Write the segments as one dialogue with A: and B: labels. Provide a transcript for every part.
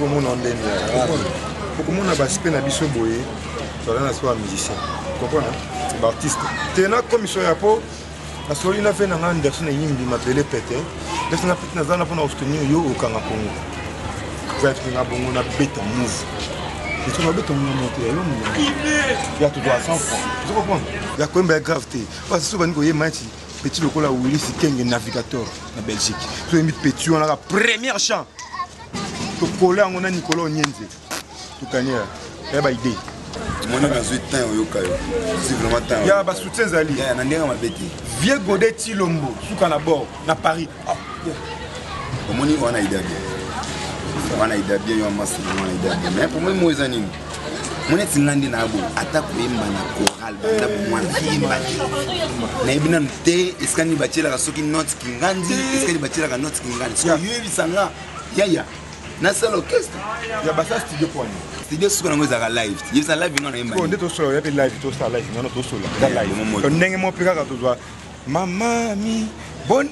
A: mon ndenge. Pour mon abaspé na biso boye, ça donne soit musicien. Comprends? Artiste. Tena comme ils sont à peau, la soirée n'a fait un Anderson et Yimbi m'appelait pété. Laisse la petite nazana pour nous soutenir yo au Kangapongo. Vous êtes une abongo na bête move. Et tu vas bête monter il y a tout droit 100 francs. Tu comprends? Il y a quand même gravité. Parce que souvent nous voyons match petit local là où il est King navigateur en Belgique. Tu as mis petit on a la première chant. Tu colles on a Nicolas Onyenze. Tu connais il y a idée.
B: Mon nom est temps au Yokayo. C'est vraiment temps.
A: Il y a ba soutien Zali.
B: Il y a un ndenge mabeti.
A: Vieux Godet Tilombo, sous na bord, na Paris.
B: Mon nom on a idée bien. On a idée bien, on a massé, on a idée bien. Mais pour moi moi zanini. Mon est ngandi na abo, ata ko yemba na choral banda pour moi yemba. Na ibina mte, iskani bachela ka soki notes kingandi, iskani bachela ka notes kingandi. So yebi sanga. Ya. Na seul orchestre.
A: Il y a basa studio pour nous.
B: Studio sous qu'on a live. Il y a live ngana yemba.
A: On est au sol, il y a live, tout ça live, non tout sol. Da live. On ndenge mo pika ka to doa. Mama mi bonne.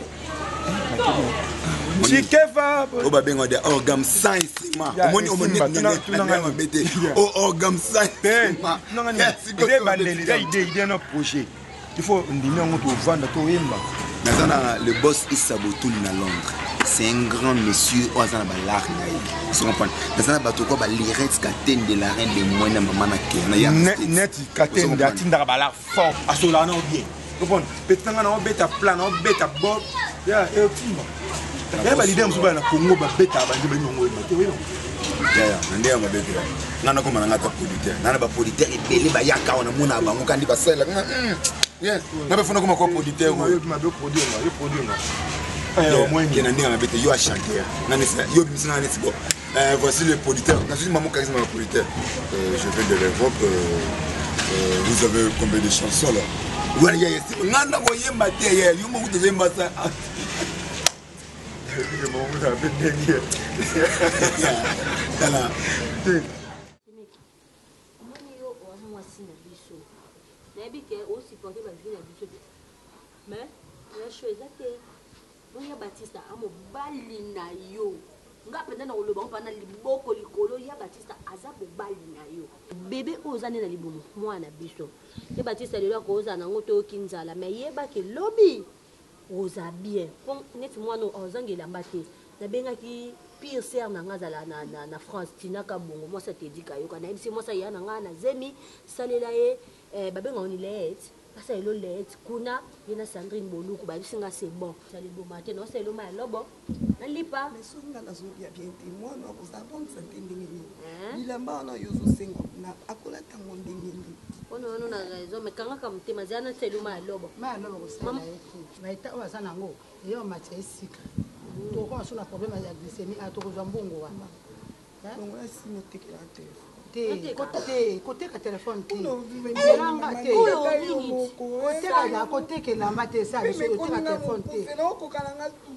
A: Chikeva.
B: Oba bengo de orgam science ma. Omoni omoni na mabete. O orgam science ma.
A: Non ngani. Idée bandeli, idée no projet. Il faut ndimi on to vendre to yemba.
B: Nazana le boss Isabotoul na Londres. C'est un grand monsieur au Azana Balar. Tu comprends? Nazana Batoko ba lyrics katen de la reine de moyens maman na Kenya.
A: Net katen de atinda balar fort. Asola na bien. Tu comprends? Petanga na beta plan, na beta bob. Ya et timba. Ya ba l'idée msuba na Congo ba beta ba nje ba nyongo ba te we.
B: Ya, ndé ya mabete. Nana ko mananga ta producteur. Nana ba producteur ebele ba yaka ona mona ba ngandi ba sala. Yes. Na ba fona ko mako producteur.
A: Yo ma do produire.
B: Qui est en bête, yo a chanté. Voici le producteur. Je suis maman charisme producteur. Je viens de l'Europe. Vous avez combien de chansons là? Oui, il y a un
C: Oya Batista amo bali na yo nga penda na oloba on pana liboko likolo ya Batista azabu bali na yo bébé ozane na libomo mwana biso ye Batista lelo ko ozana ngoto kinzala mais yeba ke lobi oza bien pon net mwana ozangela mbate na benga ki pire ser na ngazala na France tinaka bongo moi ça te dit kayo kana ibisi moi ça yana nga na zemi salela ye babenga on let ça est le lait kuna yena Sandrine Boluku ba bisinga c'est bon ça les beau matin non c'est le mal lobo na lipa
D: mais so nga na zo bien moi no ko sa bon santé ndingi bilamba na yo zo sengo na akola tango ndingi
C: ono na raison mais kanga ka mutema zana c'est le mal lobo
D: ko sa na yeki ba ita o sana ngo yo matcha isika to ko so na problème ya glycémie a to ko zambongo wa donc là si no tekela téléphone côté ka téléphone te lamba te côté ke lamba te ça le côté ka téléphone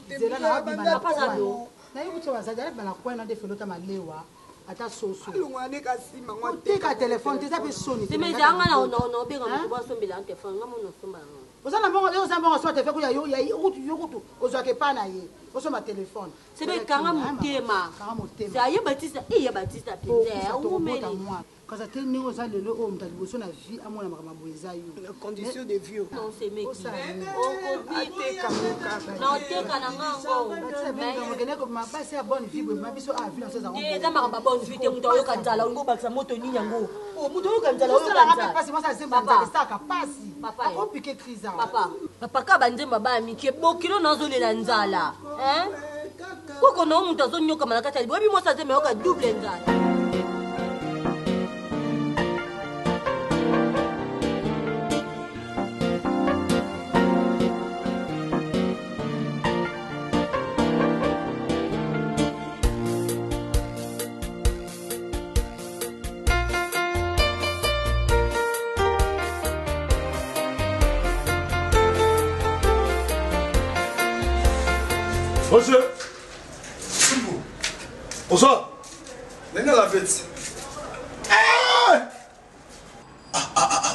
D: te zela na bana pas alo na yo kutswa za bana kwena de felota malewa ata soso côté ka téléphone te ça pe soni
C: te mais janga na no benga mo ba sombela téléphone ngamo no somba
D: ozana bongo yo zamba so te fe ko ya yo kutu ozwake pana ye osoma téléphone
C: c'est be kanga mutema ça ye Batista pinza o meli
D: kaza te ni oza lelo o mutali boso na vie amona makambo eza yo condition de vie
C: non c'est meki
D: non te kana ngango mais ngene ko mabasi ya bonne vie mabiso a vie na seza
C: ngo eza makambo bonne vie te muto yo kanzala ngo bakisa moto ni yango o muto yo kanzala
D: yo kanzala pasi moi ça zemba saka pasi
C: papa
D: ko piquer crise
C: papa ka banzemba ba mike bokilo nazolela nzala koko no muto azonyoka malakati ali bobi moi ça zemba yo ka double nzala.
E: Monsieur, bonsoir. Venez à la fête.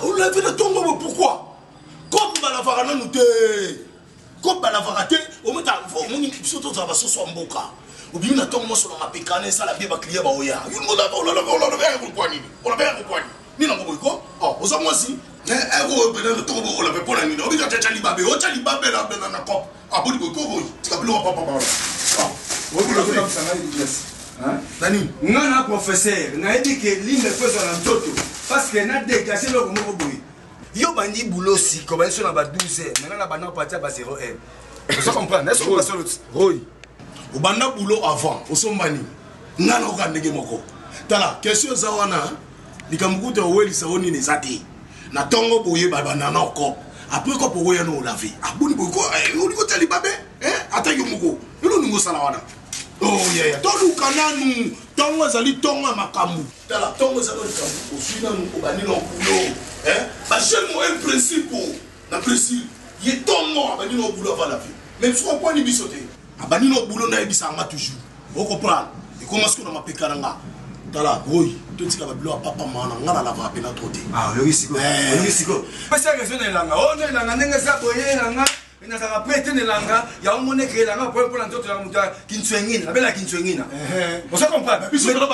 E: On l'a fait le tombeau, pourquoi? Comme Balavara nous te. Comme Balavara te, on met à vous, surtout ça va se soit mboka. obimi na tongo moso na mapekane sala bien ba client ba oya yo mo da on la ko kwani on la ko kwani ni na ko ko oh ozo mo si ego bena to ko la pe pona ni no bi ka chali babe o chali babe la bena na kop abodi ko ko tika bilo papa ba oh o ko la ko sanga di classe hein dani
F: ngana professeur na dit que l'ine fait son toto parce que na dégagé le mo boy yo bandi boulot si comme sur na ba 12h maintenant la bana partir ba 0h vous comprenez est-ce que vous passez l'autre
E: oui au banda boulot avant au sombani ngana ko ndenge moko tala question za wana likambukuta oweli saoni ne zati na tongo boye ba banana ko après ko boye no laver abuni boy ko oli ko tali babe ata yo moko yo ningo sala wana oh yeah to lu kananu tongo zali tongo makambu tala tongo zali makambu osina no ko bani no boulot ba jeune mo un principe na principe ye tongo bani no boulot avant la vie même si on point ni bisoté abani no boulot na ebisanga toujours on comprend et commence ko na mapekaranga tala oui tout ce qui va bloquer papa mana ngala la va pena troté
F: ah le risque parce que raison est là on est là nanga ça boyer là ina saka pete ne langa ya umone ke langa pour la nzoto ya muta kintswengina bela kintswengina on se comprend
E: biso to ba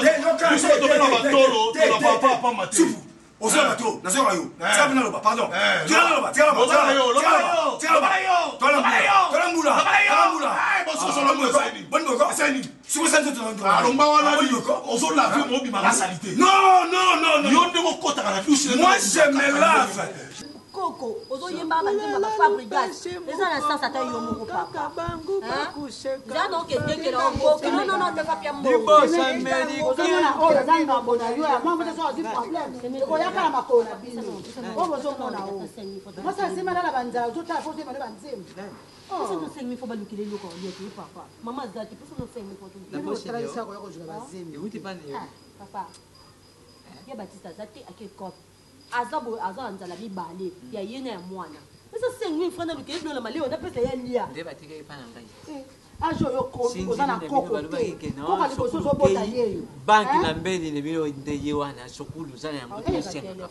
E: tolo to la papa mate
F: ozo bato na zo ayo ça bina loba pardon tira loba tira suko santo to ndo
E: alomba wana ozo la vie mo bi ma salité non yo ndemo kota kana douche
F: moi je me lave
C: Coco, ozo yemba bandima ba fabricage. Eza na sens ata yo moko papa. Ya donc que non, te pas mo.
D: Ozo na o za na bona yo ya mama te so azi problème. Ko ya kala makona bini. O bozo mona o. Moi ça c'est malala banza, tout à faut te malala banzem.
C: Esa no 5 000 faut balukile loko yetu papa. Mama zaki pour no 5 000 pour tout.
D: Nabo tradition ko yako jula banzem.
G: Uti pane yo.
C: Papa. Ya Batista zati akekop. Azabo azanzala bibale ya yena ya mwana. Esa 5 000 francs na lukile no la maleo na pesa ya lia.
G: Ndeba tika ipana ngai.
D: Ajo yo ko ozana koko. Koko liko so bota yeyo.
G: Banki na mbeli ne bino ndeye wana sokulu zana ya ngutu senga.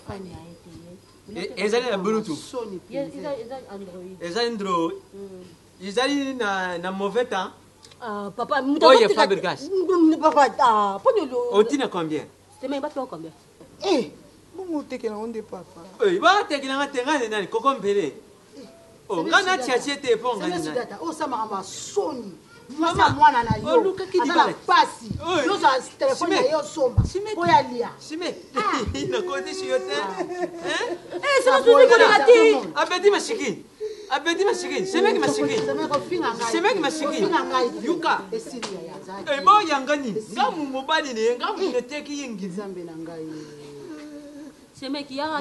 G: Ezali na Bluetooth. Ezali Android. Ezali na mauvais temps.
C: Papa,
G: oye fabricage.
C: Papa, ponyo.
G: Otina combien?
C: C'est même pas combien?
D: Mungu tekela onde papa.
G: Ba tekela ngate nani kokombele. Oh, ngana tiachete po ngani nani.
D: O sama ma soni. Mama mwana na yo.
G: Luka kidibala.
D: Pasi. Yo za telefone ya yo somba. Po ya lia.
G: Sime. Ina kodi shiyote.
C: Ça nous dit qu'on a dit.
G: Abedi mashikini. Abedi mashikini. Semeki mashikini. Semeki mashikini. Yuka.
D: Esiria ya zaki.
G: Bo yangani. Ngamu mobali ne ngamu neteki yingi.
D: Zambe na ngai.
C: C'est mec ya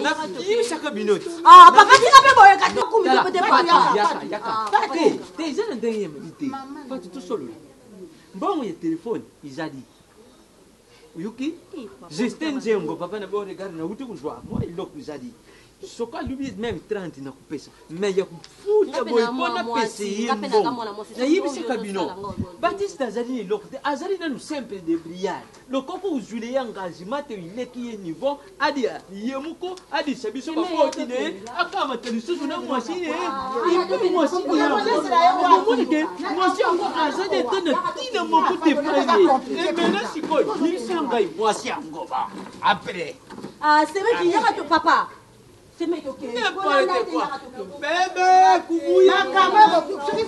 G: chaque minute.
C: Papa tu n'as pas boye kato kumi peut pas.
G: Yaka. Te jana ndenge mite. Pas tout solo. Bon ya téléphone izadi. Yuki. Justin Jengo papa na bo regarde na uti kujwa. Moi il lok izadi. Soka lui même 30 na kupesa. Mais ya kufuta boye pona pesa yimbo. Na yibisi kabino. Batista azali lok azali na nous simple de brillard. Le koko uzule engagement te ileki ye niveau adi yemuko adi sabiso ba potine akama telisusu na mwashine. Ipo mwashine. Monike mwashi ngo azade tena tina moko te prene. Et maintenant siko yisanga mwashi ngo ba. Après.
C: C'est vrai qu'il y a pas papa. C'est mec OK.
G: Bébé kubuya.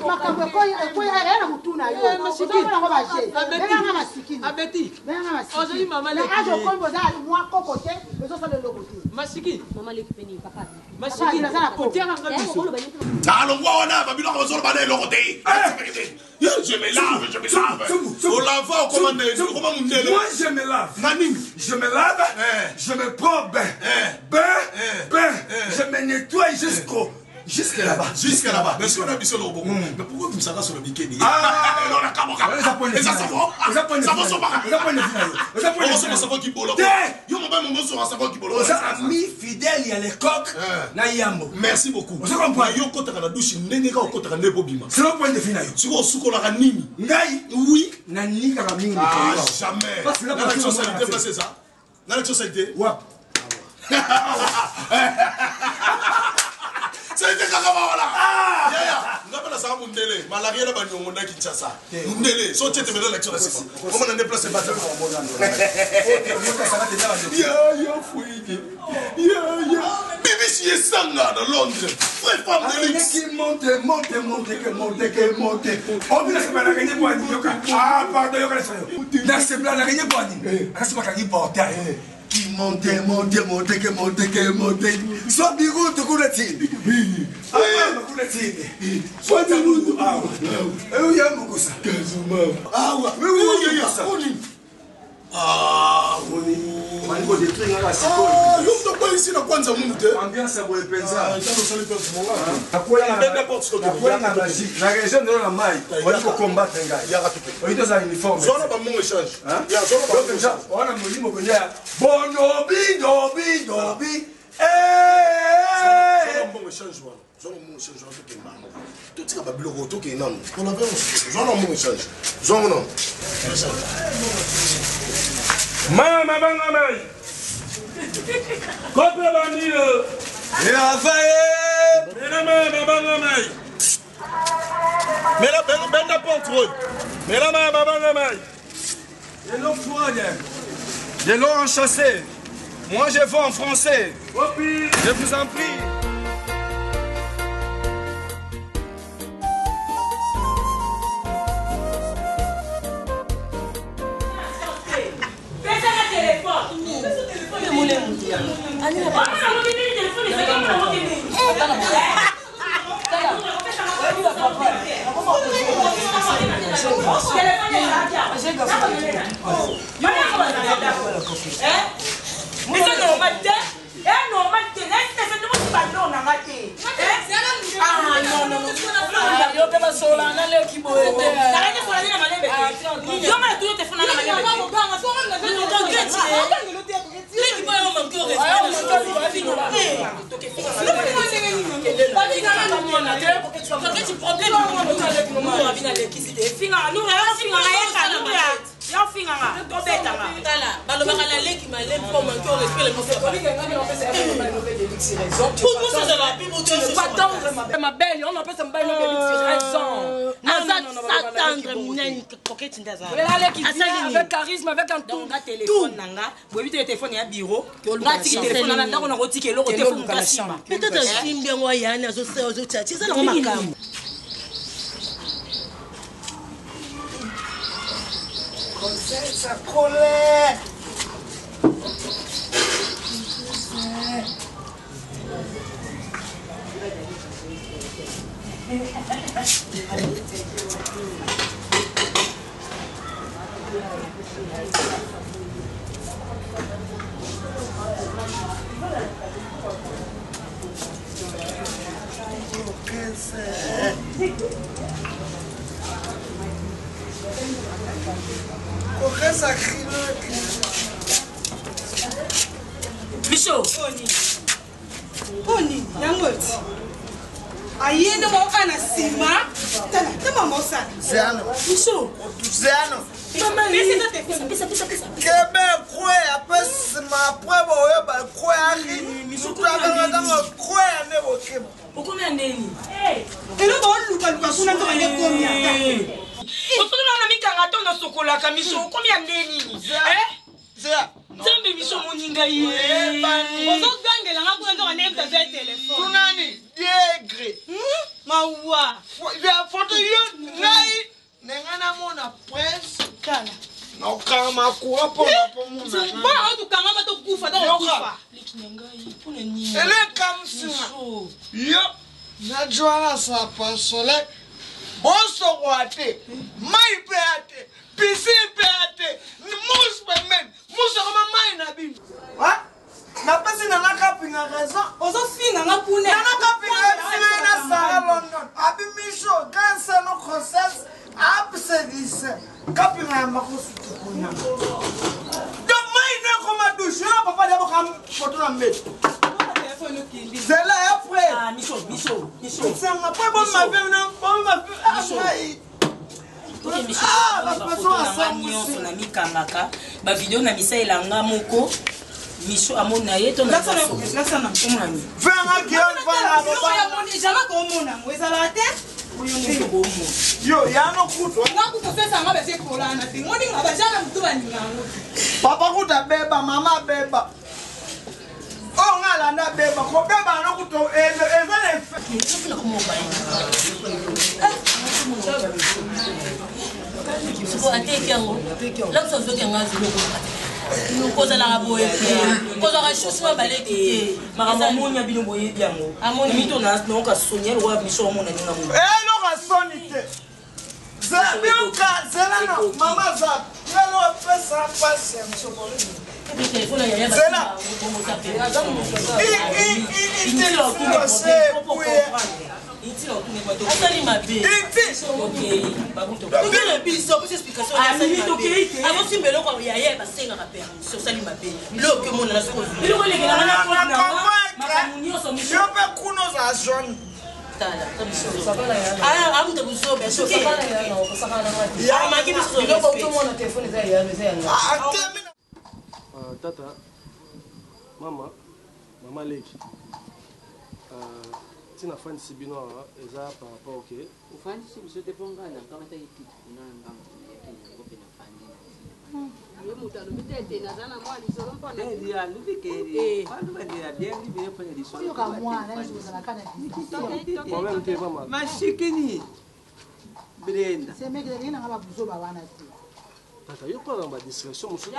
D: Makambo ko ya mutuna yo. Masikini na ba je. Benga masikini.
G: Abeti.
D: Benga masikini.
G: Ozali mama le.
D: Ajo kombo za moi kokote, bezo sa le lokote.
G: Masikini.
C: Mama le kipeni papa.
G: Masikini. Kotianga ngabiso.
E: Alongwa wana babilo ko zolo bana lokote. Je me lave. On lave comment mundele.
F: Moi je me lave.
E: Nani?
F: Je me lave. Je me prends bain. Je me nettoie jusque là-bas.
E: Jusqu'à là-bas. Mais si on a mis sur le bon. Mais pourquoi vous me savez sur le bikini?
F: Ah,
E: on a kamoka. Ça va sur ça va qui bolo. Yo mon bain mon sur ça va qui bolo.
F: Ça ami fidèle ya les coq na yambo.
E: Merci beaucoup.
F: On se comprend.
E: Yo kota na douche ndenge ka kota na bobima.
F: C'est le point de fin na yo.
E: Siko suko la nini?
F: Ngai
E: Oui.
F: Na ni ka mingi.
E: Ah jamais.
F: Parce que là
E: la société c'est ça. Dans la société.
F: Ouais.
E: C'est des cacahuètes là. ça Mundele, malaria là bani on a qui ça. Mundele, so tu te mets dans l'action là c'est. Comment on déplace pas ça. Ya fouille. Ya. BBC est sanga dans Londres. Frère femme de luxe.
F: Qui monte. On vient se balader gagner boani yoka. Ah pardon yoka ça. Dans ce blanc la gagner boani. Kasi pas gagner porter. Qui monte. Soit bigo to kulatini. Ah kulatini. Soit bigo. Ah. Eh ya mukosa. Kazuma. Ah wa. Oui. Ah,
E: Mango de trucs là c'est quoi? Yo pas ici na kwanza munute.
F: Ambiance ya boye penza.
E: Ntango sali pe monga.
F: Akoya na n'importe ce que akoya na Belgique. La région de la Maille. On va combattre un gars.
E: Ya ratupe.
F: On est dans uniforme.
E: Zona ba mon échange. Ya zona ba mon échange.
F: On a molimo konya. Dobi. Eh.
E: Zona mon échange wa. Zona mon échange wa ke mama. Tout tika ba biloko to ke nanu. On avait zona mon échange. Zona non.
F: Mama banga mai. Kope bandio. Ya faye.
E: Mena mama banga mai. Mena benda porte. Mena mama banga mai.
F: De l'eau froide. De l'eau enchâssée. Moi je vends en français. Je vous en prie.
C: Ma belle, on appelle ça ma belle raison. Avec charisme, avec un tout. Téléphone, téléphone, il y a bureau. Téléphone, Michaud.
D: Poni, yangoti. Ayende mo ana sima. Tama mo sa.
H: Zano.
D: Michaud.
H: Zano.
D: Mama, pesa.
H: Kebe kwe apesima pwebo weba kwe aki. Misuka kwe ne wokema.
C: Ukomea nini?
D: Elo ba luka kuna ndo ane komia.
C: Osuna na mikanga tondo sokola kamiso ukomea nini?
H: Zia.
C: Zembe miso moninga ye.
D: Ozo gangela ngakuna ndo ane mta ve telefone.
H: Tunani diegre.
D: Mawa.
H: Ya foto yo ngai nengana mona presse.
D: Kala.
H: Na kama kuwa po muna.
D: Ba otu kanga ba to kufa da kufa.
C: Likinenga ye pona nini?
H: Ele kamsina. Yo. Na joana sa pasole. Boso wate. Mai peate. Pisi peate. Mus pemen. Musa kama mai na bim. Ha? Na pesi na nakapinga raison.
D: Ozo finga ngakune.
H: Na nakapinga na sala London. Abi misho kansa no process. Absedise. Kapinga makosu tukuna. Do mai na koma douche. Papa dabo kam photo na mbe. C'est là après.
C: Ah, Michaud.
H: C'est après bon ma femme non bon ma femme. Ah, la façon à ça.
C: Na mikangaka. Ba vidéo na misa elanga moko. Michaud amona ye to na.
D: Laksana.
C: Omani.
H: Fais un gueule, voilà.
D: Jamais comme mon amour. Ça la tête.
H: Yo, ya no kuto. Papa kuta beba, mama beba. Oh, ngalanda beba, ko beba no kuto ezale.
C: Koza la boye koza ka shosima baleki mama munya bino boye yango amoni mito na no ka sonya wa miso mona ninga mu
H: No ka sonite zabioka zela no mama za lelo pesa pasa msopolo
C: telefone ya yaba
H: zela
C: asali mabe okele biso pesa explication ya asali mabe avosi mbelo kwa ya yeba senga ka permission asali mabe lo ke mona na soko bilo ko lekela na kwa na mama munyo so miso
H: yo pe kuno za zone
C: tala aya amte busobe so sakala ya no sakala na ya maki biso bilo ko to mona telefone za ya
I: tata mama leki tina fandisi bino awa eza par rapport oke
G: ufandisi biso te mpo ngai na nkama taki kiti kuna na ngambo yango mpe nafandi
C: ye moto alobi te ete naza na mwa lisolo mpona
G: alobikeli bandibandela bien libele mpona
I: problème te mama
G: lisolomashikini brenda
I: tata yo mpona badiscrétion mosusu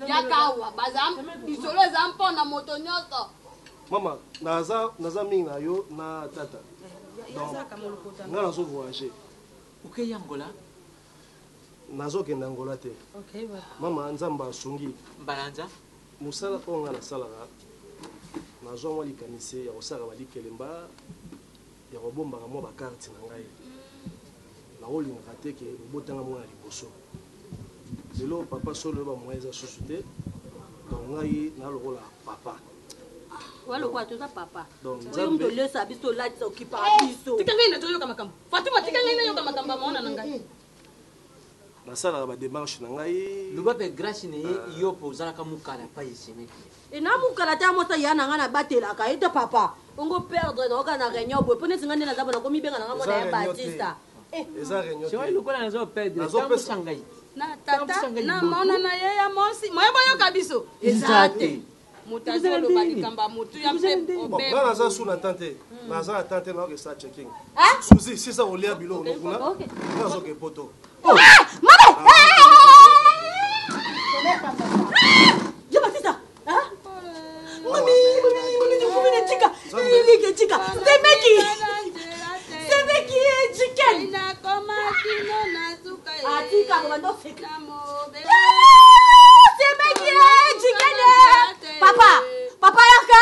C: yakawa baza lisolo eza mpona moto nyonso
I: mama naza mingi na yo na tata nga nazo voyage
G: okei angola
I: nazokende angola te mama nzambe asungi
G: mbalanza
I: mosala oyo nga nasalaka nazwa mwa likanisi ya kosalaka balikelemba ya kobombaka mwa bakarte na ngai nakolingaka te ke obotanga mwana liboso lelo papa solo bamoya eza susu te donc ngai nalokola papa
C: walokwa toza papa
I: oyo
C: moto olesa biso olatisa okipaka biso tika ngai na toyoka makambo fatima tika ngai nayoka makambo amaona na ngai
I: nasalaka badémarche na ngai
G: loba mpe grâce na ye yo mpo ozalaka mokala pa esemeki
C: ena mokala te mosa ya na ngai nabatelaka ye te papa ongo perdre naoka na réunion boye mpo neti ngai nde naza bona komibenga na ngai mwana ya batista
I: eza réunion
G: te lokola nazoperdre tambusa ngai
C: na tata na mona na ye ya mosi moye boyoka biso
G: eza te
C: moto azoloba likambo ya motu ya mpe
I: nga naza su na tante naza na tante naokesa checking suzi sisa kolia biloko nokuna nga nazoke poto
C: yo batisa mami tika ilike tika semeki chicken atika komando fika semeki chicken papa yaka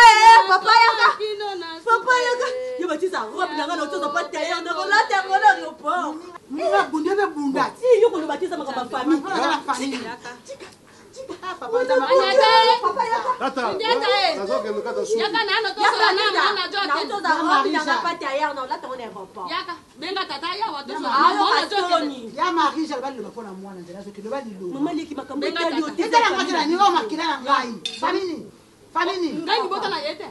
C: yo batisa robe nanga na tozo pa tailleur na kola tango na report
D: Mwa bunde be bunda.
C: si yo ko batisa makamba famille
D: Papa
I: tata nazokende kata su
C: yaka na no tozo na mona joke tozo robe nanga pa tailleur na la tango na report
J: Yaka, benga tata ya wa tozo
C: mona joke
D: ya Marie Jalba le bafona mwana ndela so kilo bali lo.
C: mama leki makambo ya yo te
D: Ndela ngakira ni wa makira na ngai. Fanini.
J: ngai ni bota na yete.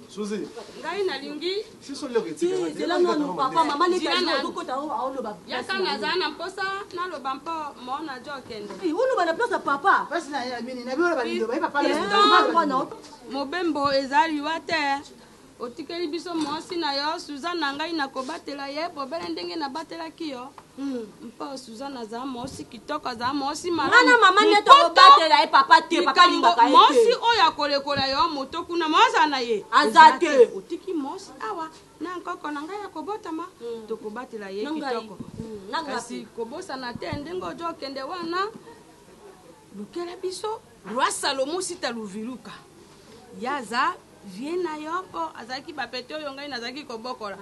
I: suzi
J: Ngai na lingi
I: siso lelo ketika nga
C: c'est là non papa maman leki na kokota o lo ba
J: yaka na za na mposa na lo bampo mona jokende.
C: uno bana place papa
D: Basi na ya mini na biola bali lo ba papa
C: le
J: Mobembo ezali wate. Otikeli biso mwasi na yo Suzana ngai na kobatela ye bobele ndenge na batelaki yo. Mpo Suzana za mwasi kitoko za mwasi malamu.
C: Nana mama neto kobatela e papa te papa lingaka ye.
J: Mwasi oya kolekola yo moto kuna mwasa na ye.
C: Azate.
J: Otiki mwasi awa na nkoko na ngai ya kobotama tokobatela ye kitoko. Kasi kobosana te ndenge ojokende wana lukela biso Roi Salomo sita luviluka. Yaza viena yo po azaki bapete oyo ngai nazaki kobokola.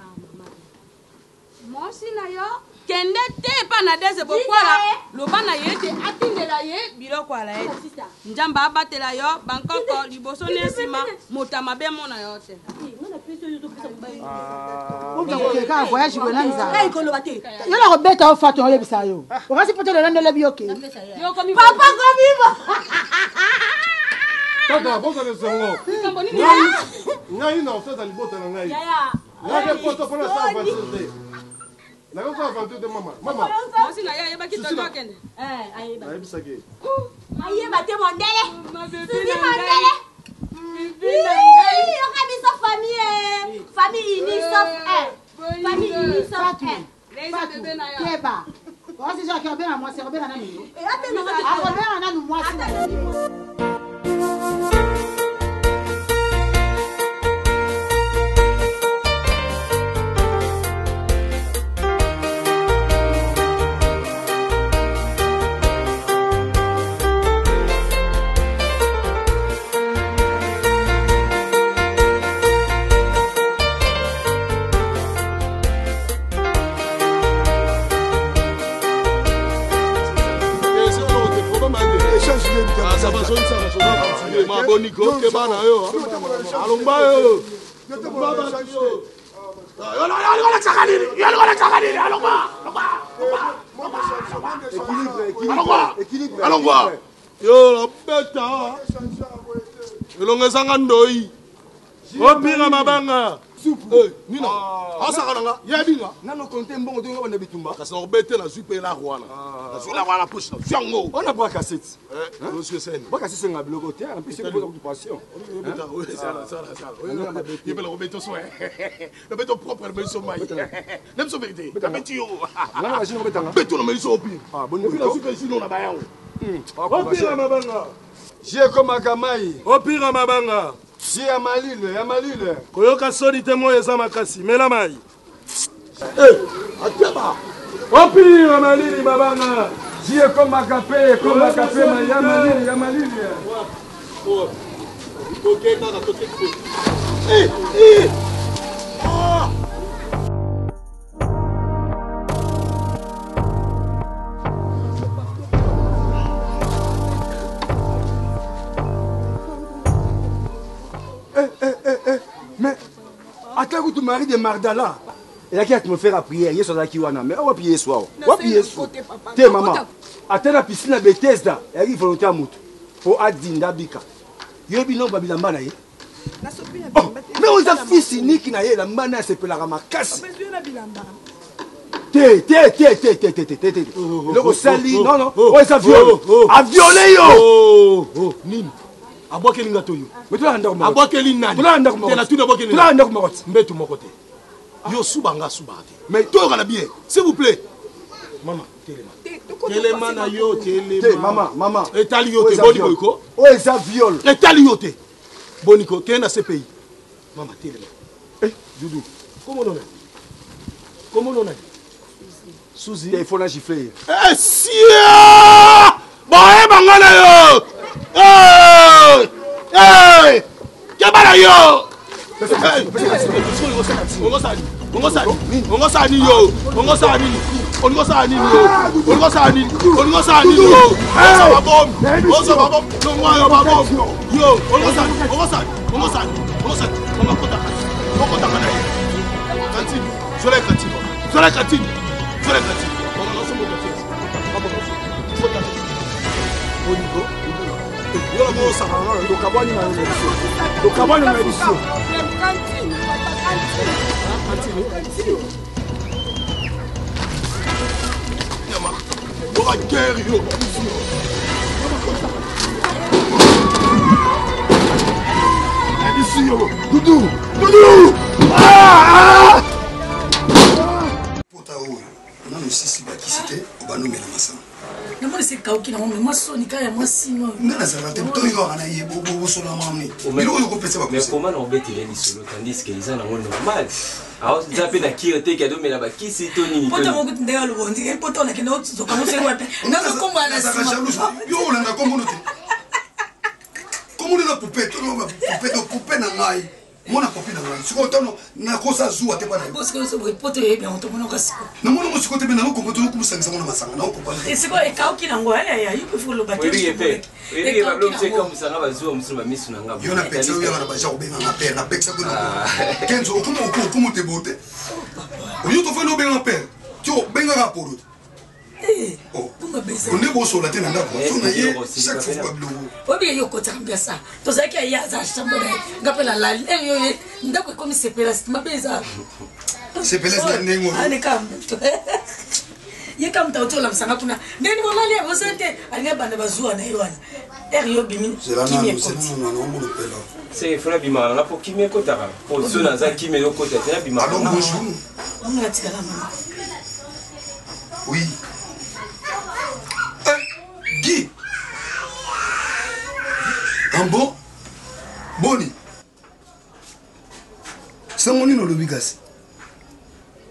J: Mwasi na yo kende te pa na deze bokwala loba na ye te atindela ye biloko ala ye. Njamba abatela yo bankoko liboso ne nsima motama be mona yo te.
D: Kumbe kokeka voyage wena nza.
C: Hey kolo bate.
D: Yo na kobeta ofato olebisa yo. Okasi poto le landele bioke.
C: Papa ko viva.
I: Tata, boka le songo. Ngai na ofeta libota na ngai. Ngai poto pona sa avancer. Na ko avancer de mama. Mama.
J: Mosi na yaya baki toto kende.
C: Ayeba.
I: Ayebisa ke.
C: Ayeba te mondele. Suzi mondele. Yoka biso famille. Famille unie sauf un. Famille unie sauf un.
J: Leza bebe na ya.
D: Keba. Osi ja kiobe na mwasi, obe na nani?
C: Ate no
D: Obe na nani mwasi.
I: Boniko, que bana yo. Alomba yo. Alomba. Yo, la beta. Elongezanga ndoi. Opira mabanga. Nina. Asakanga. Yabinga.
F: Nano konte mbongo dongo na bitumba.
I: Kasi obete na zupe la rwana. Na zupe la rwana push na fiango.
F: On a pas cassette.
I: Monsieur Sen.
F: Pas cassette c'est un bloc terre, en plus c'est une occupation.
I: Ça. Il veut le remettre au soin. Le mettre propre le mettre au maïs. N'aime sa vérité. La mettre yo.
F: Là la chine betanga.
I: Beto le mettre au pire.
F: Ah bon.
I: Et puis la zupe ici non na bayan. Opira mabanga.
F: J'ai comme Akamai.
I: Opira mabanga.
F: J'ai Amalile.
I: Koyoka soli temo eza makasi. Mela mai. Ateba. Opira malili mabanga.
F: J'ai comme Akapé, Yamalile.
I: Ok, nada, toque.
F: Mais attends que tu maries de Mardala. Et là qui a me faire la prière, il y a qui wana mais on va prier soir. On va prier soir. T'es maman. Attends la piscine à Bethesda, elle arrive volontaire mout. Pour Adinda Bika. Yobi non babilamba na ye. Mais on a fils unique na ye la mbana c'est pour la ramakasi. Té. Le sali non. On ça viole. A violer yo.
I: Nini. Aboke linga toyo.
F: Mais tu l'as ndako moko.
I: Aboke linga.
F: Tu l'as ndako moko.
I: Tena tu aboke linga.
F: Tu l'as ndako moko.
I: Mbetu moko te. Yo subanga subate. Mais toi on a bien. S'il vous plaît. Maman, Téléma na yo, téléma.
F: Maman.
I: Etali yo te boniko ko.
F: Oh ça viole.
I: Etali yo te. Boniko kena ce pays. Maman téléma.
F: Doudou.
I: Comment on a? Suzy.
F: Il faut la gifler.
I: Sia! Boye bangana yo. Kebala yo.
F: Doudou.
E: Pota oyo on a aussi bakisite obano mela masana.
K: Namoni se kauki na ngombe masoni kaya masino.
E: Ngana zalate toyo ana yebo bo solo mamni. Bilo yo kopesa ba.
L: Mais comment on bête les solo tandis que ils en ont normal. Alors zape na kirete kado mela ba kisi to nini.
K: Pota mo kuti ndega lubondi ke pota na kendo zo kamo se wepe. Nazo komba na sima.
E: Yo ulanga kombono te. Kombono na poupée to no poupée na ngai. Mona copine na ngai. Siko tono na kosa zuwa te bana.
K: Parce que so bo poto ye bien to mono kasiko.
E: Na mona mo siko te bena ko komboto ko musangisa mona masanga na ko bana.
K: Siko e kauki na ngo ya yuko fulo ba.
L: Oui epe. Oui ba blom se comme ça va zuwa musuma misu na ngabo.
E: Yo na petse yo na ba ja ko benga na père na peksa ko na. Kenzo okumo te bote. Oyo to fa no benga père. Tu benga raporo.
K: Oh.
E: On est beau sur la tête, chaque fois que
K: vous avez eu côté bien ça. Tout ça qui a eu à sa chambre, gapela la ligne, ndako comme c'est pélas, ma beza.
E: C'est pélas la nengo.
K: Allez comme. Ye kam ta otola msanga kuna. Ndeni molali ya bosante, alinga bana bazua na yoana. Erio bimi.
E: C'est la même chose, non non le pela.
L: C'est fona bima na pour kimie kota ka. Pour zona za kimie yo kota, c'est bima.
E: Alors bonjour.
K: On a tika la mama.
E: Oui. Guy. Un bon Boni. C'est mon nom le bigas.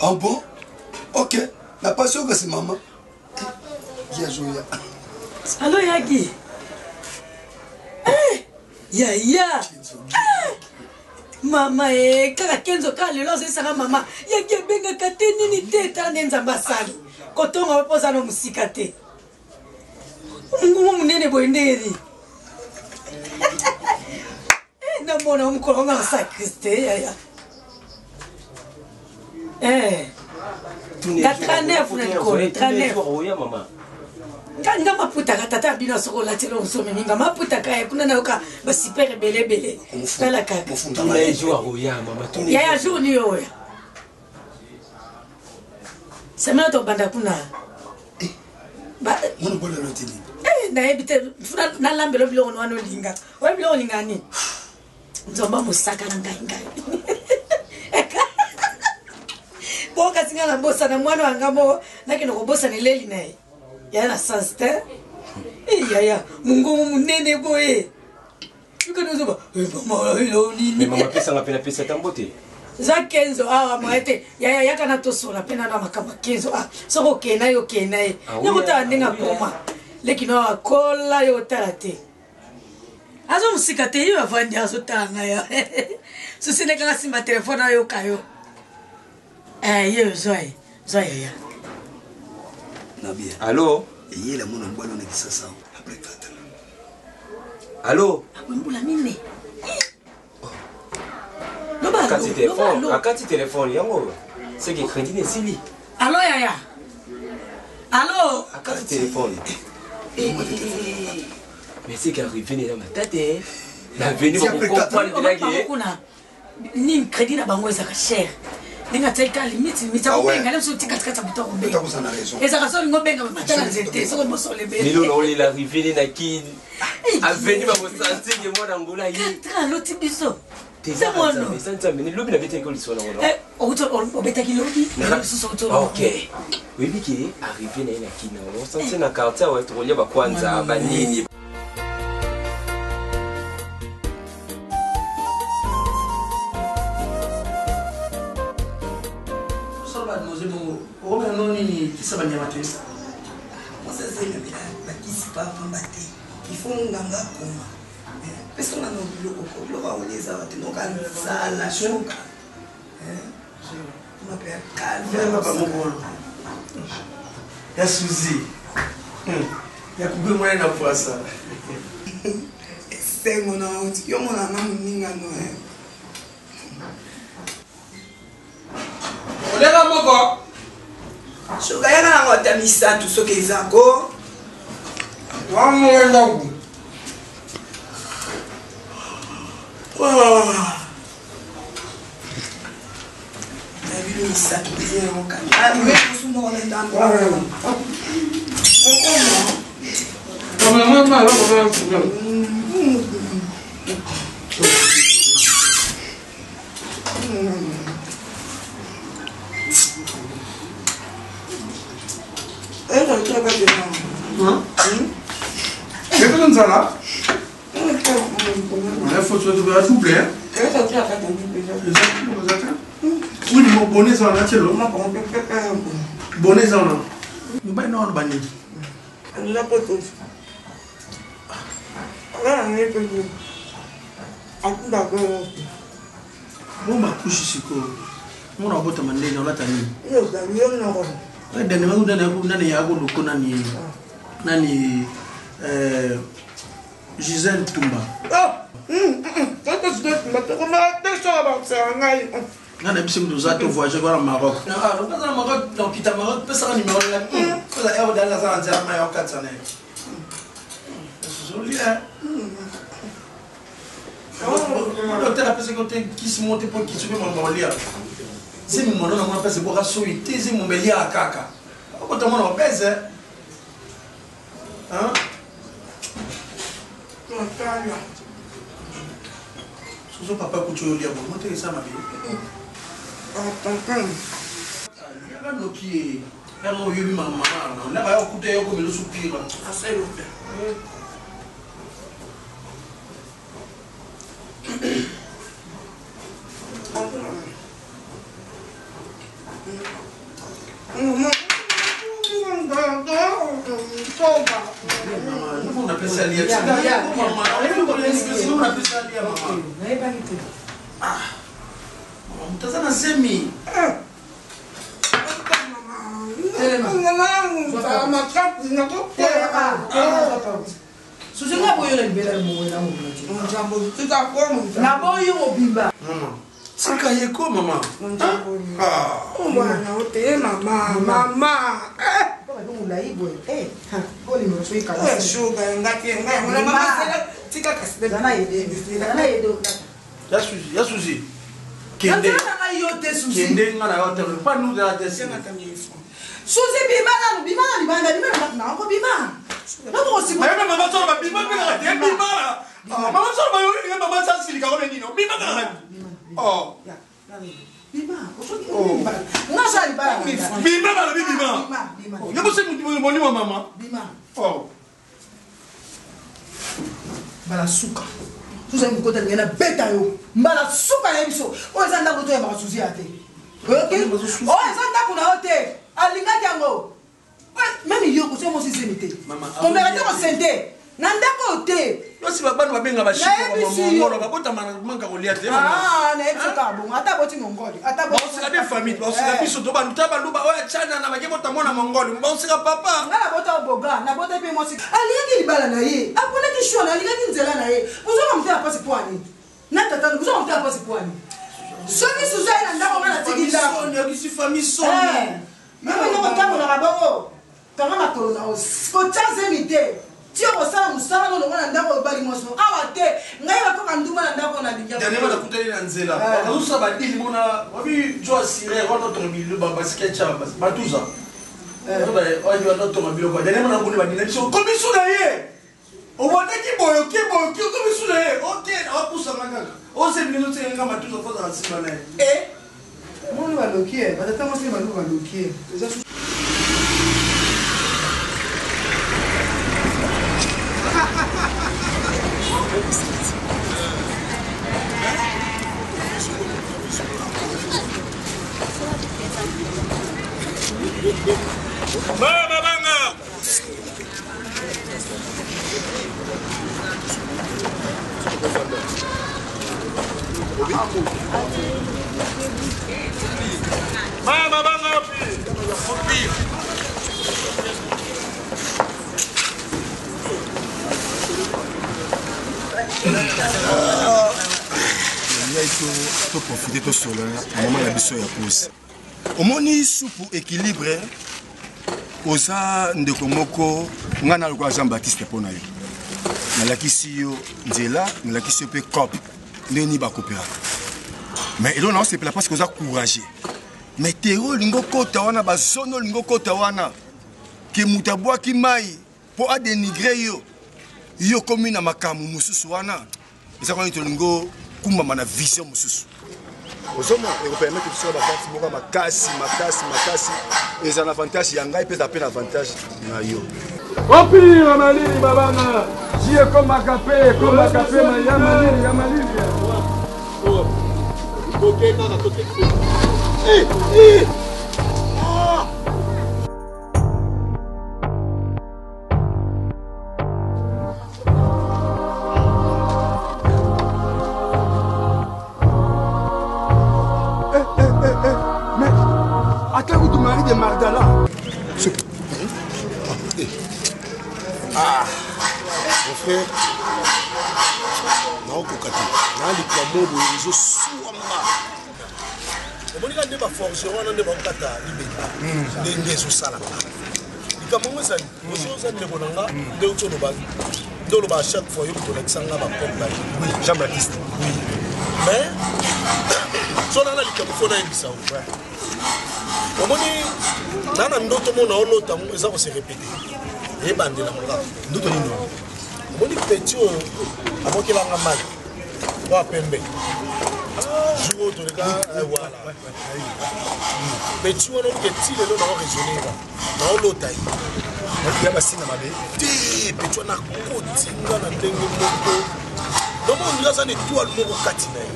E: Un bon. OK. La passion que c'est maman. Joya.
K: Allô Yagi. Ya. Mama kaka kenzo kale lo sanga mama. Yagi benga kateni ni teta nenzamba sali. Kotonga poza no musika te. Mungu munene boenderi. Na mona umkolonga sakriste ya. La 39 na ko 39
L: mama.
K: Kanga maputa katata bino soko la telo usome minga maputa kaya kuna na yoka basipere belebele. Kala kaka.
L: Tuna jour oya mama.
K: Ya jour ni oya. Sema to banda kuna. Ba
E: Mwana bola lotini.
K: Na ebite na lambelo bilo no linga. Wa bilo linga ni. Nzomba musaka na ngai. Boka singa na bosa na mwana wangamo nakino kobosa ni leli naye. Ya na sanste. Ya mungu munene boye. Ukano zoba. Mama hilo nini?
L: Mama pesa ngapena pesa tambote.
K: Za kenzo maete ya kana tosola pena na makama kenzo soko kenaye nyota ndinga poma lekino akola yo tarate azo musikate yo avandi azo tanga ya susine kanga simba telefone yo kayo yo zoe ya
E: Nabia.
L: Allô?
E: Yela mwana mbwana na kisasa. Après 4 ans.
L: Allô?
K: Mbula mine.
L: Akati téléphone yango. C'est que crédit ne sili.
K: Allô yaya. Allô?
L: Akati téléphone. Mais c'est qu'arrivé dans ma tête. La venue pour comprendre de la guerre.
K: Ni crédit na bango ezaka cher. Ninga teka limite benga lemso tika buto ko benga. Ezaka so ngo benga matala nzete so mo so lebe.
L: Nilo no li la arrivé na ki. Avenue ba mo sentir que moi d'Angola yi.
K: Tra loti biso.
L: C'est moi non. Ça mais lobby na bete ko lisona ngolo.
K: O beta ki lobby.
L: OK. Oui biki arrivé na ki na on sentir na quartier wa trolia ba kwanza ba nini.
H: Il faut un ganga comme personne n'a le droit de les avoir donc à la choc on appelle calme
F: ya Suzy ya kubwe mwana na poisa
H: c'est mon nom yo mon nom ninga no
F: olega moko
H: shoga yana ngota misatu soke zako
F: wamwenda ku
H: David misatu bien mon kan mais vous nous on est dans
F: il faut se trouver à tout plaît. Oui, mon bonnet ça là, c'est l'homme. Bonnet ça là. Nous pas non banni.
H: La pote. Ah, on est peu. Akunda ko.
F: Mon ma couche ici ko. Mon abota mandé dans la tani.
H: Yo da yo na ko.
F: Dani ma dani ya ko ko nani Gisèle Toumba. Nana bisim nous a voyagé au Maroc. Non, Maroc, donc il t'a Maroc, peut ça numéro là.
I: la eo dans la zone de la maille 400. C'est joli, hein? L'hôtel a pensé qui se monte pour qui se met mon lit. C'est mon nom, on a passé pour rassurer. C'est mon bélier à caca. Quand on a pèse, hein? Sous papa couture lié pour monter ça ma vie. Ah, non qui est là où il maman, là va écouter comme le soupir. Ah c'est le fait. On appelle ça lié. On appelle ça lié, maman. Ah, on semi. Sika yeko mama.
H: Mwana ote mama. Sugar ngati ngati mama tika kasbe.
I: Ya Suzy. Kende. Kende ngana yote pas nous de la tête.
D: Suzy bimana libanda bimana na ko bimana. Nako osi.
I: Maana mama soma bimana bila ya bimana. Mama soma yo mama sa silika ko nino. Bimana. Oh.
D: Bima, oh. Nga sali bala.
I: Bima bala bima. Yo bo se moni mama.
D: Bima.
I: Oh.
D: Bala suka. Suza mkota ngena beta yo. Mbala suka na biso. O ezanda ko to ya Suzy ate. Okay? O ezanda kuna hote. Alinga jango. Même yo ko se mo sisemite.
I: Mama.
D: Kombera te ko sente. Nanda ko te.
I: Yo si baba no babenga ba shiko mongolo babota manga ko lia te mama.
D: Ah, na etso ka bon. Ata boti mongolo. Ata boti.
I: Ba osika de famille, ba osika biso to ba lutaba luba oya chana na bagebo tamona mongolo. Ba osika papa.
D: Ngala bota boga, na bota pe mo sika. Aliaki libala na ye. Apona ki shona, aliaki nzela na ye. Uzo mte apasi poani. Na tata, uzo mte apasi poani. Soki Suzy na ndako na tikila.
I: Sonia ki si famille Sonia.
D: Mama no kotamo na baboko. Kanga makolo na os. Ko chance mite. Tio ko sala musala no ngana ndako bali moso. Awa te, ngai ba ko kanduma na ndako na binja.
I: Dernier na kuteli na nzela. Ba so ba dili mona, wabi jo asire ro to milo ba basket cha ba tuza. Ba o yo no to milo ba. Dernier na kuni ba dili so komi su na ye. O wona ki boyo komi su na ye. O te a pusa manga. O se milo se nga matuza fo za sima na ye.
D: Moni ba lokie, ba tata mo se ba lokie.
E: Mama banga. Mama banga pi.
A: To profiter to solo na moment na biso ya pause. Omoni supu équilibre oza ndeko moko ngana lokwa Jean Baptiste pona yo. Nalakisi yo nzela, nalakisi yo pe cop ndeni ba coopéra. Mais elo na c'est parce que oza courageux. Mais tero lingo kota wana ba zono lingo kota wana ke mutabwa ki mai po a dénigrer yo. Yo komi na makamu mususu wana. Eza kwa to lingo kumba na vision mususu. Ozoma permettre que soit bakati moka makasi et ça avantage ya ngai pesa peine avantage na yo.
E: Opira malini babana. Jie koma kape ya malini. Oh. Koke na koke. Eh.
A: De Mardala.
E: Ah, mon frère, non, Kokati, non, les Kamobo, ils ont souama. On va dire que les forgerons, on a des bons kata, les sous sala.
I: likambo ezali osi oza ndeko na nga nde uti oloba à chaque fois yo tolakisanga bakope oui Jean Baptiste oui mais so nanga likambo fo nayebisa o omoni nana ndoto mona olota eza kose répété eyebandela monga ndoto nini omoni petit oyo amokelanga mai oyo apembe jour oyo toleka wala petit wana oke ti lelo nao raisonnera naolota ye ya basinga mabe te petit wana akotinga na ndenge moko donc on aza na étoile moko kati na ye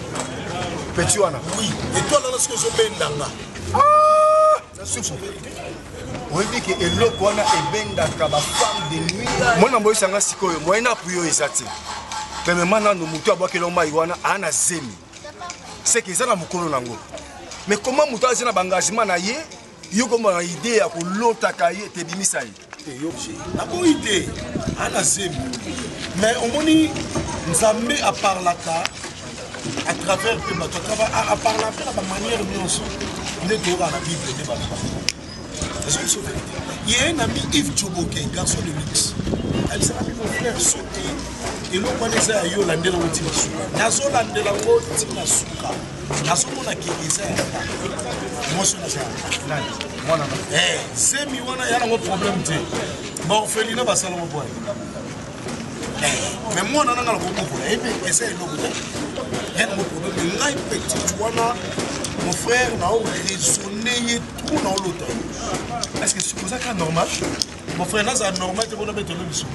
I: petit wana oui étoile wana soki ezobendanga
F: oyebi ke eloko wana ebendaka bafemme de nuit mwana boyisanga sikoyo moyen apuyo eza te premièrement nano motu abwakela mai wana aa na zemi seke eza na mokolo nango mais comment motu aza na baengagement na ye yo komona idée ya kolotaka ye tebimisa ye
I: naboyi te aa na zemi mais omoni nzambe aparlaka à travers mpe bato aparla mpe na bamanière nyonso nde toyoka na bible nde baloba il y a un ami Yves Tchoboke, garçon de luxe. Elle s'est appelée mon frère sauté. Et l'on connaissait à yo landela ou tina souka. Nazo landela ou tina souka. Nazo mona kekeza. Moi je suis là. Moi là. Eh, c'est mi wana yana mo problème te. Ba orphelinat ba sala mo boy. Eh, mais moi nana ngala ko ko. Eh bien, essaye l'autre. Yana mo problème. Ngai petit wana mon frère n'a pas raisonné trop dans l'autre. Est-ce que c'est pour ça que c'est normal? Mon frère, c'est normal de mettre le bisou.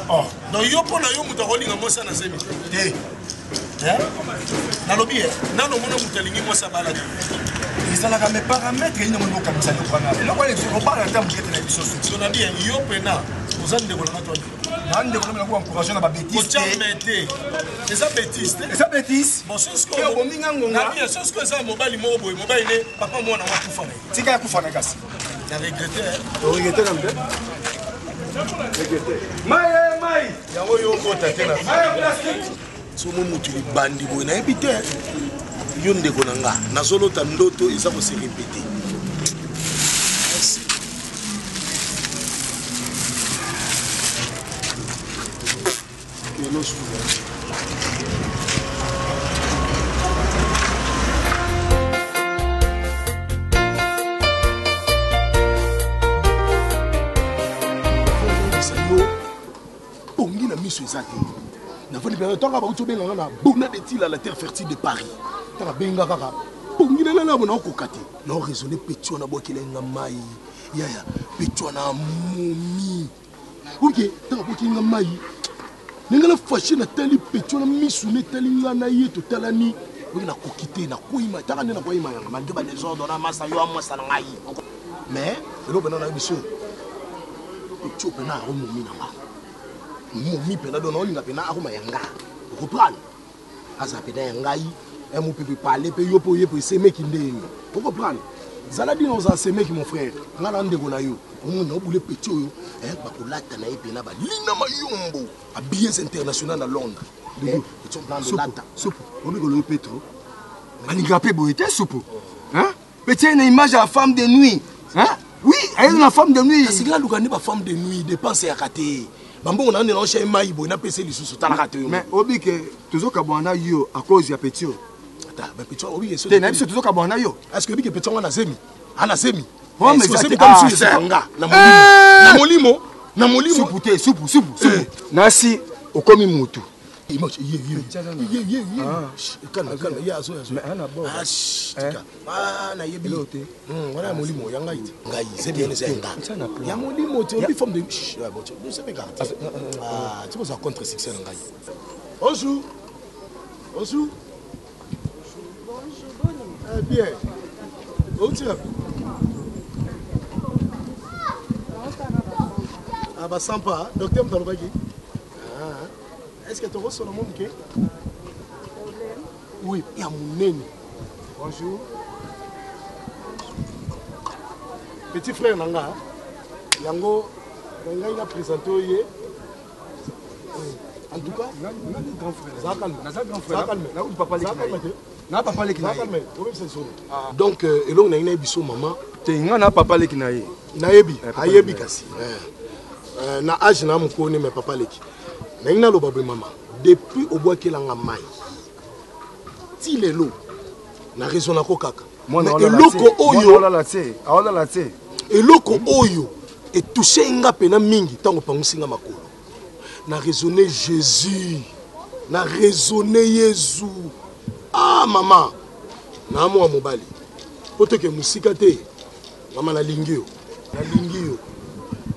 I: Oh, donc yo pour na yo mutakolinga moi ça na zemi. Eh. Hein? Na lobi eh. Na no mona mutalingi moi ça balade. Ils ont la mes paramètres ils n'ont pas comme ça le prendre. Et là quoi les on parle en termes de la biso. On a dit yo pena. Vous avez de kolanga toi. Nande kolanga na ko encourager na ba bêtise. C'est ça bêtise. C'est ça bêtise. Bon ce que on minga ngonga. Na ce que ça mobile mo boy mobile ne papa moi na wa kufa. Tika ya kufa na kasi. Na regretter. On regretter comme ça. Mai yango yo kota te na somo mutu libandi boye nayebi te yo ndeko na nga nazolota ndoto eza kose répété Bona de til à la terre fertile de Paris. Tala benga kaka. Bongina na bona okokate. Na raisonner petit on a bokele ngamai. Yaya, petit on a momi. OK, tala bokele ngamai. Ningala fâché na tali petit on a misune tali ngana ye to talani. Bokina kokite na koima. Tala na koima yanga. Mande ba désordre na masa yo amasa na ngai. Mais, le bana na biso. Petit on a momi na nga. Momi pena dona olinga pena akoma yanga. Vous comprenez? Azapeda ngai, et mon peut parler, pe yo po yepo c'est mec ndenge. Vous comprenez? Zala di nos c'est mec mon frère. Ngala ndeko na yo. On a boule petit yo, ba kolata na epena ba lina mayombo. A billets international à Londres. Et tu plan de lata. Soupe. On me golo petro. Manigrapé boité soupe. Hein? Petit une image à femme de nuit. Hein? Oui, elle est une femme de nuit. C'est là lukani ba femme de nuit, dépense ya katé. Bambo on a lancé maï bo na pc lisusu talaka mais obi ke toujours kabwana yo à cause ya petit ata ba petit obi so te na biso toujours kabwana yo est-ce que obi ke petit wana zemi ana zemi oh mais c'est comme si nga na molimo supu nasi okomi mutu image ye kana ya so mais ana bon na yebi lote wana molimo yanga ite ngai zemi ne zenga ya molimo te obi forme de nous c'est pas tu vas contre succès ngai bonjour bonjour bien ah bah sympa docteur Mtalobaki est-ce que tu reçois le monde qui oui il y a mon nez bonjour petit frère nanga yango nanga il a présenté en tout cas grand frère donc elongo na ina biso maman
F: te nga na papa leki na ye
I: nayebi ayebi kasi na age na mokoni me papa leki nalingi naloba boye mama depuis obwakelanga mai ti lelo na raison nako kaka eloko oyo etouche nga pena mingi ntango pangusinga makolo na raisonner Jésus na raisonner Yesu mama na mwa mobali po toke musika te mama nalingi yo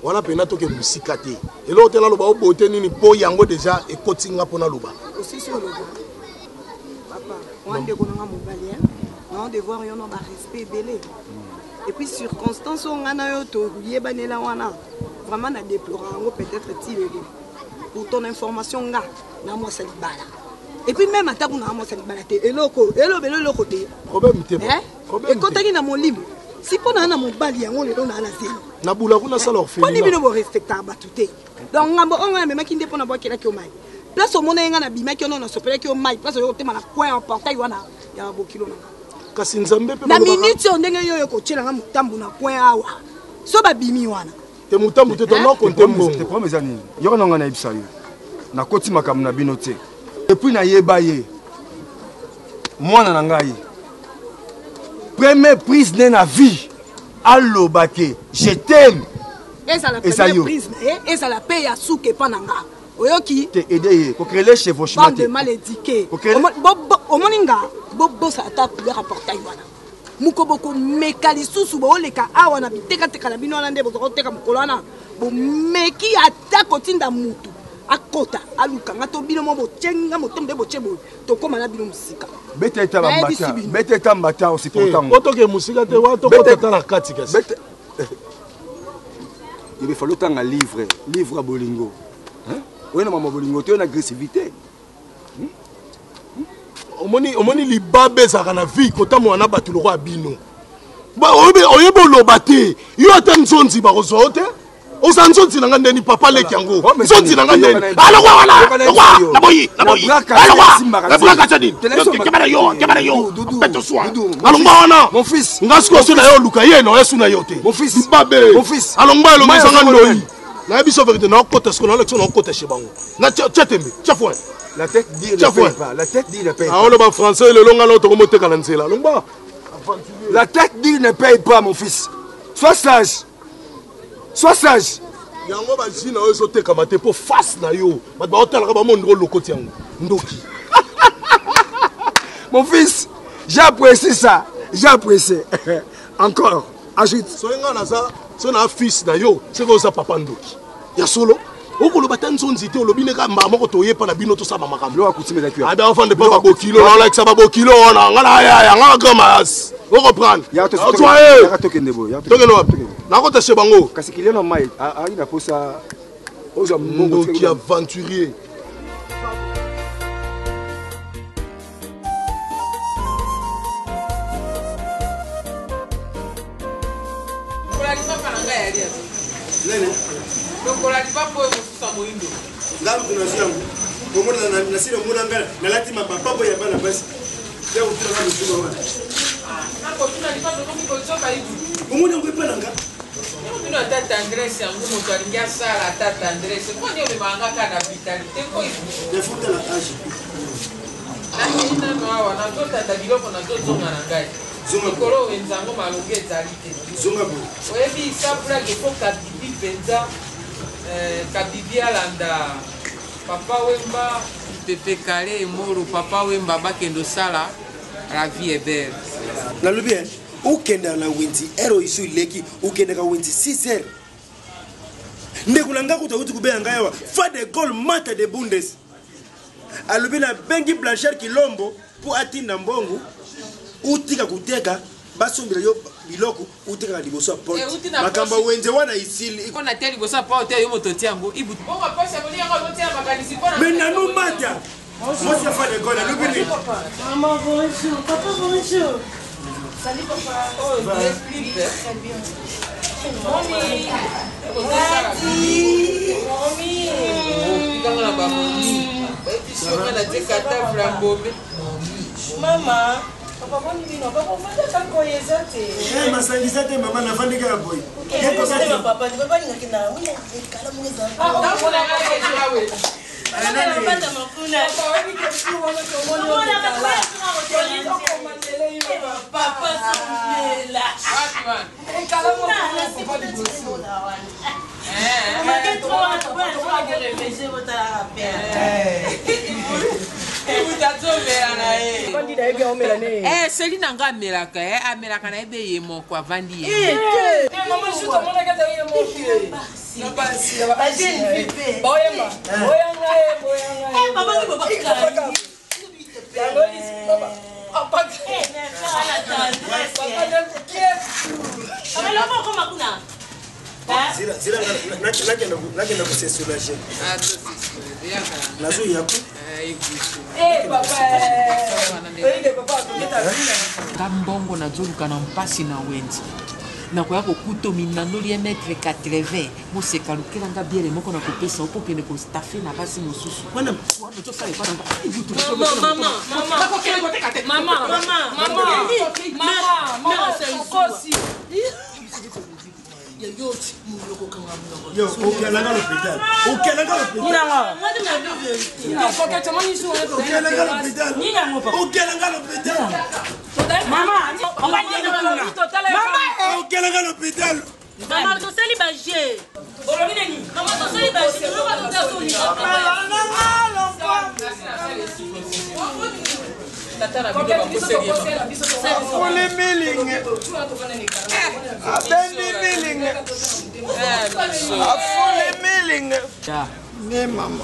I: wana pena toke musika te eloko te naloba obote nini po yango deja ekoti nga mpo naloba
J: osisi oloba papa wandeko nanga mobali na devoir yo na barespect ebele et puis circonstance oyo nga na yo toyebanela wana vraiment na déplora yango peut-être tilelo pour ton information nga na mwasa libala et puis même ata kuna mwasa libala te eloko te
I: problème te
J: ekotaki na molimo si mpo na mobali yango lelo na ala zelo
I: na bula kuna sala orphelinat
J: poni bino borespecta bato te donc ngambo oyo nga memaki nde mpo na bwakelaki yo mai place omona ye nga na bimaki ono nasopelaki yo mai place oyo otema na coin en portail wana ya bokilo nanga
I: kasi nzambe pe
J: na minute oyo ndenge yo kotiela nga motambu na coin awa so babimi wana
I: te motambu te tona konte mbongo
F: te problème eza nini yoko nanga nayebisa yo nakoti makambo na bino te epuis nayeba ye mwana na ngai première prise ne na vie aloba ke je t'aime
J: ezala prise na ye ezala pe ya suke epa na nga oyoki
F: te ede ye kokrele chevauchement
J: bande mal éduqué omoni nga bobosa ata couleur ya portail wana moko bokomeka lisusu booleka awa na bitekateka na bino wana nde bozokoteka mokolo wana bomeki ata kotinda mutu akota alukanga to bino mo bochenga motembe boche boye tokoma na bino musika
F: bete eta mbata aussi pourtant
I: otoke musika te wa tokota ta na kati kasi
F: il faut tanga livre bolingo oui na mama bolingo te na agressivité
I: omoni libabe ezalaka na vie kotambola na bato lokwa bino oyeba oloba te yo ata nzonzi bakozwa yo te oza nzonzi na nga ndeni papa leki yango nzonzi na nga ndeni alokwa wana naboyi alokwa tadini kebana yo beto swa alongwa wana nga siko oso na yo oluka ye na oyesu na yo te libabe alongwa elongezanga ndoi nayebi so verité naokota siko naolekso naokota che bango na tia tembe tia foin
F: la tête dit ne paye pas la tête dit ne paye pas
I: oloba français le longa na tokomoteka na nzela longba
F: la tête dit ne paye pas mon fils sois sage
I: yango bazwi na oyo ezotekama te mpo face na yo bato baotalaka bamondiro lokoti yango ndoki
F: mon fils j'ai apprécié ça encore ajoute
I: soyenga naza so na fils na yo seke oza papa ndoki ya solo okoloba ta nzonzi te olobi neka mbaa moko toyepa na bino tosala makambo abe afande mpa babokilo naolakisa babokilo wana nga na yaya nga gramas oreprendre tokende wapi nakoteshe bango
F: kasi kiliano mai ali na posa oza
I: ndoki aventurier
M: lokola lipapo oyo mosusu ya moyindo
I: ngambu tunasi yango omona nasili omona nga nalati mapapo ya bana basi te kotunanga mosusu wana
M: nakotuna lipapo okozoka ibu
I: omona yango epa nanga
M: bino atata andres yango moto alingi asala atata andres moni omemanga kaka na vitalité ko ibu
I: efutala age
M: nakei nano awa nazotata biloko nazozonga na ngai likolo wenzango malongi ezali te oyebi sabrake fo kabibi mpenza kabibi alanda papa wemba pepe kale emoro papa wemba bakende osala la vie est belle
I: nalobi okendaka na wenzi ero isu ileki okendaka wenzi 6 heures ndeko na ngai kutakuti kubeya ngai awa fa de gol mata de bundes alobi na bengi blanchard kilombo mpo atinda mbongo utika kuteka basombela yo biloko utekaka liboso ya porte makambo wenze wana isili
M: mpona te liboso ya porte yo moto tiango
I: me nanu mata mosi ya fa de gol alobi nini
K: Maman, bonjour. Papa, bonjour.
M: Salut, papa. Oh, très bien.
K: Maman,
H: masangisa te mama nafandika ya boy
M: seli na nga amelaka amelaka na ebe ye moko avandi
H: nakenda kusesoulage nazo yako
M: kambongo nazoluka na mpasi na wenzi nakoya kokuta minanoli ya metre 80 moseka lukelanga biere moko na kopesa okokende kostafe na basi mosusu
H: Yo, ukialanga l'hôpital. Ukialanga l'hôpital. Ukialanga l'hôpital. Mama, ukialanga l'hôpital.
C: Mama, tosali baje. Mama, tosali baje.
H: Afuli milinge. Abendi milinge. Afuli milinge. Ne mama.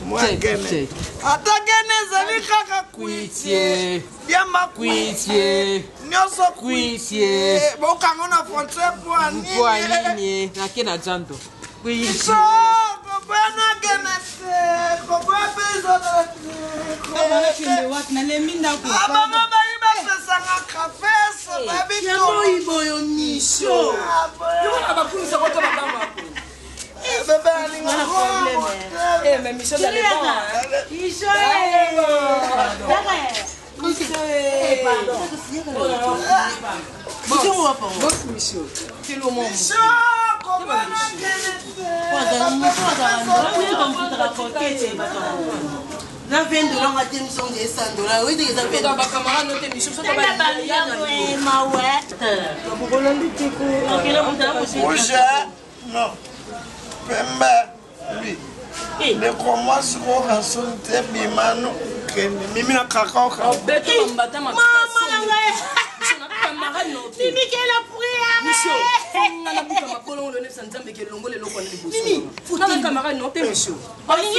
H: Mwagene. Atagene zali kaka kuitie. Biama kuitie. Nyoso kuitie. Bokango na français poani.
M: Poani nakena janto.
H: Kuitie. Bana genete. Koba bezo de. Bana kinde wat na leminda ko. Abanga baiba sanga kafesa babito. Yamo iboyo nisho. Yo abakunza ko to babanga. Bébé, mais Michel, elle est bonne.
N: Na $20 à Timson de $100. Oui, des affaires.
H: Dans ma camarade, notre émission, ça va non. Pemba, lui. Le commence à raconter Bimano. Mimi na kakao.
N: Mimi qui est la prière.
H: Monsieur, on a vu comme Apollo le 900 ans que l'ongo le loco le bosso. Mimi, faut que camarade non t'es monsieur. Problème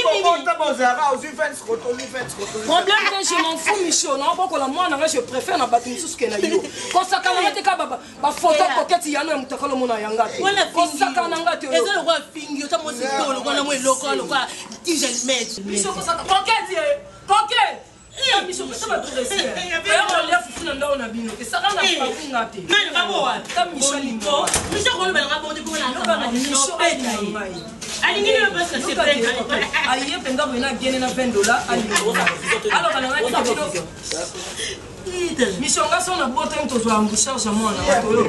H: que je m'en fous monsieur, non pas que la moi je préfère na batu sous que na yo. Ko sakana te ka baba, ba photo coquette yana mutakalo mona yanga. Ko sakana ngate yo.
N: Ezo kwa fingi ota mo sito lo kwa mo loko lo kwa tijel met.
H: Monsieur ko sakana coquette. Coquette. Monsieur ko sakana progresser. Ya on l'a fufuna ndo na bino. Ke sakana pa ngate.
N: Nani ngabo wa?
H: Comme Michel Limbo.
N: Michel ko lo ba ngabo de ko na no ba Michel ai.
H: Alingi le parce que c'est prêt. Aïe penga bona gene na $20 alingi. Alors kana ngati kino. Mission nga son na botem to zo embouchage à moi na matolo.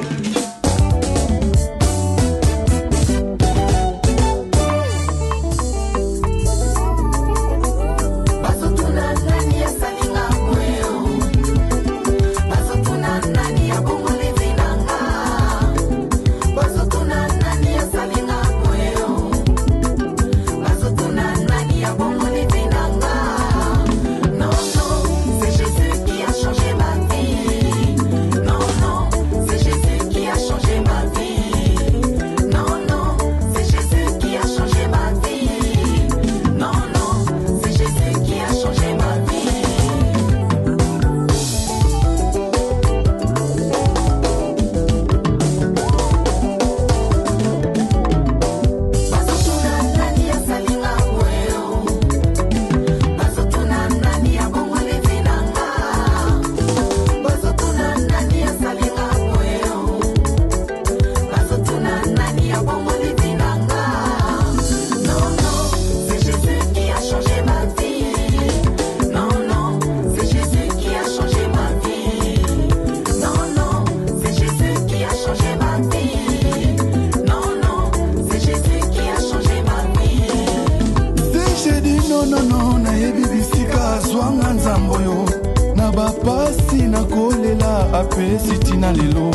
O: C'est Jésus qui a nzambo yo na bapasi nakolela apesi tina lelo